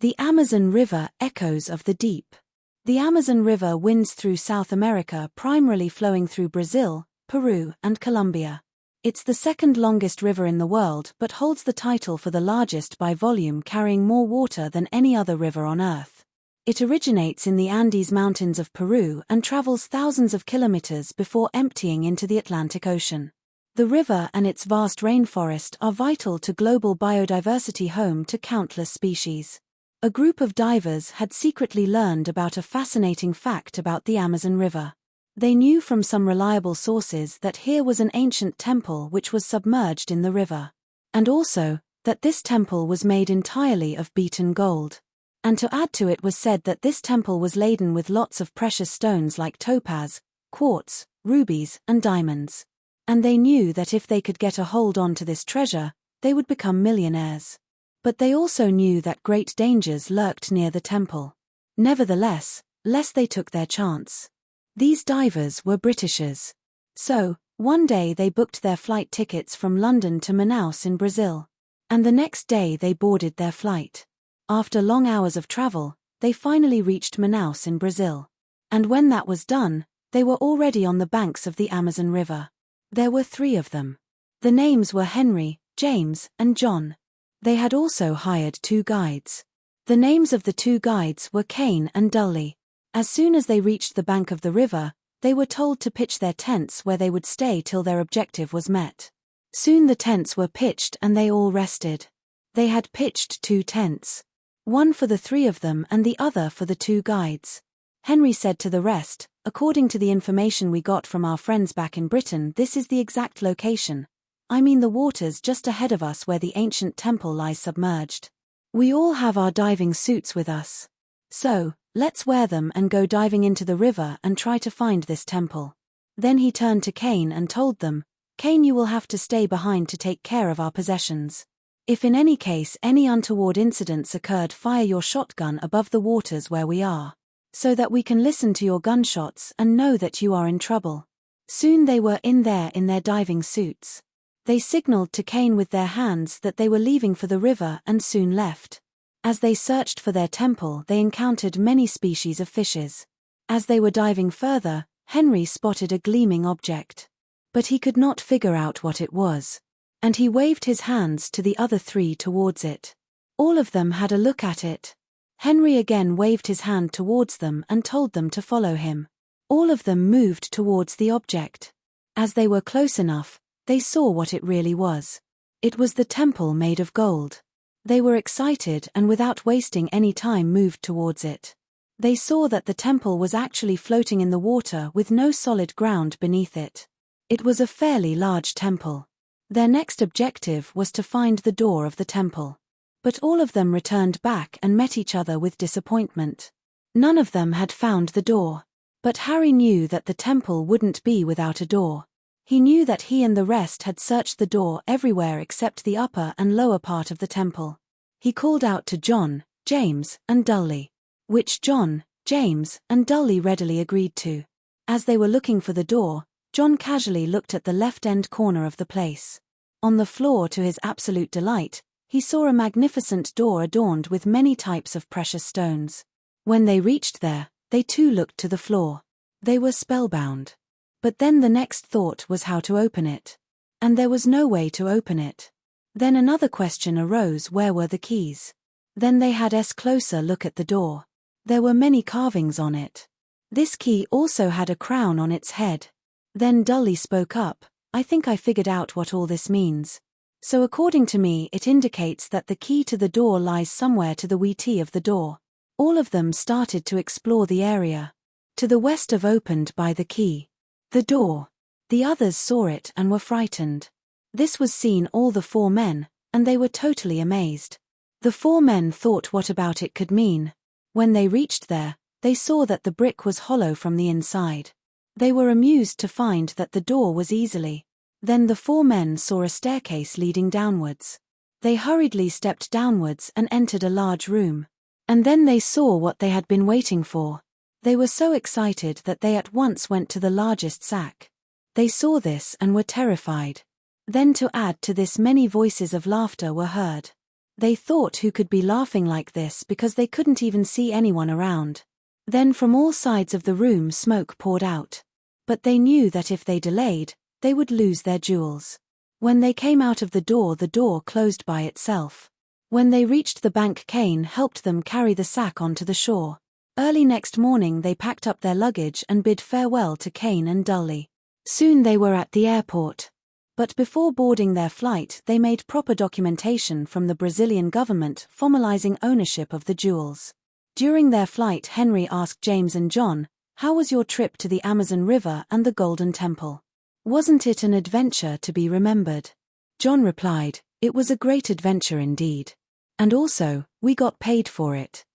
The Amazon River, echoes of the deep. The Amazon River winds through South America, primarily flowing through Brazil, Peru, and Colombia. It's the second longest river in the world but holds the title for the largest by volume, carrying more water than any other river on Earth. It originates in the Andes Mountains of Peru and travels thousands of kilometers before emptying into the Atlantic Ocean. The river and its vast rainforest are vital to global biodiversity, home to countless species. A group of divers had secretly learned about a fascinating fact about the Amazon River. They knew from some reliable sources that here was an ancient temple which was submerged in the river. And also, that this temple was made entirely of beaten gold. And to add to it, was said that this temple was laden with lots of precious stones like topaz, quartz, rubies, and diamonds. And they knew that if they could get a hold on to this treasure, they would become millionaires. But they also knew that great dangers lurked near the temple. Nevertheless, lest they took their chance. These divers were Britishers. So, one day they booked their flight tickets from London to Manaus in Brazil. And the next day they boarded their flight. After long hours of travel, they finally reached Manaus in Brazil. And when that was done, they were already on the banks of the Amazon River. There were 3 of them. The names were Henry, James, and John. They had also hired 2 guides. The names of the 2 guides were Kane and Dully. As soon as they reached the bank of the river, they were told to pitch their tents where they would stay till their objective was met. Soon the tents were pitched and they all rested. They had pitched 2 tents. One for the 3 of them and the other for the 2 guides. Henry said to the rest, "According to the information we got from our friends back in Britain, this is the exact location. I mean the waters just ahead of us where the ancient temple lies submerged. We all have our diving suits with us. So, let's wear them and go diving into the river and try to find this temple." Then he turned to Kane and told them, "Kane, you will have to stay behind to take care of our possessions. If in any case any untoward incidents occurred, fire your shotgun above the waters where we are, so that we can listen to your gunshots and know that you are in trouble." Soon they were in their diving suits. They signaled to Kane with their hands that they were leaving for the river and soon left. As they searched for their temple, they encountered many species of fishes. As they were diving further, Henry spotted a gleaming object. But he could not figure out what it was. And he waved his hands to the other 3 towards it. All of them had a look at it. Henry again waved his hand towards them and told them to follow him. All of them moved towards the object. As they were close enough, they saw what it really was. It was the temple made of gold. They were excited and without wasting any time moved towards it. They saw that the temple was actually floating in the water with no solid ground beneath it. It was a fairly large temple. Their next objective was to find the door of the temple. But all of them returned back and met each other with disappointment. None of them had found the door. But Harry knew that the temple wouldn't be without a door. He knew that he and the rest had searched the door everywhere except the upper and lower part of the temple. He called out to John, James, and Dully, which John, James, and Dully readily agreed to. As they were looking for the door, John casually looked at the left-end corner of the place. On the floor, to his absolute delight, he saw a magnificent door adorned with many types of precious stones. When they reached there, they too looked to the floor. They were spellbound. But then the next thought was how to open it. And there was no way to open it. Then another question arose: where were the keys? Then they had a closer look at the door. There were many carvings on it. This key also had a crown on its head. Then Dully spoke up, "I think I figured out what all this means. So according to me, it indicates that the key to the door lies somewhere to the west of the door." All of them started to explore the area. To the west of opened by the key. The door. The others saw it and were frightened. This was seen all the 4 men, and they were totally amazed. The 4 men thought what about it could mean. When they reached there, they saw that the brick was hollow from the inside. They were amused to find that the door was easily. Then the 4 men saw a staircase leading downwards. They hurriedly stepped downwards and entered a large room. And then they saw what they had been waiting for. They were so excited that they at once went to the largest sack. They saw this and were terrified. Then to add to this, many voices of laughter were heard. They thought who could be laughing like this because they couldn't even see anyone around. Then from all sides of the room smoke poured out. But they knew that if they delayed, they would lose their jewels. When they came out of the door closed by itself. When they reached the bank, Kane helped them carry the sack onto the shore. Early next morning they packed up their luggage and bid farewell to Kane and Dully. Soon they were at the airport. But before boarding their flight they made proper documentation from the Brazilian government formalizing ownership of the jewels. During their flight Henry asked James and John, "How was your trip to the Amazon River and the Golden Temple? Wasn't it an adventure to be remembered?" John replied, "It was a great adventure indeed. And also, we got paid for it."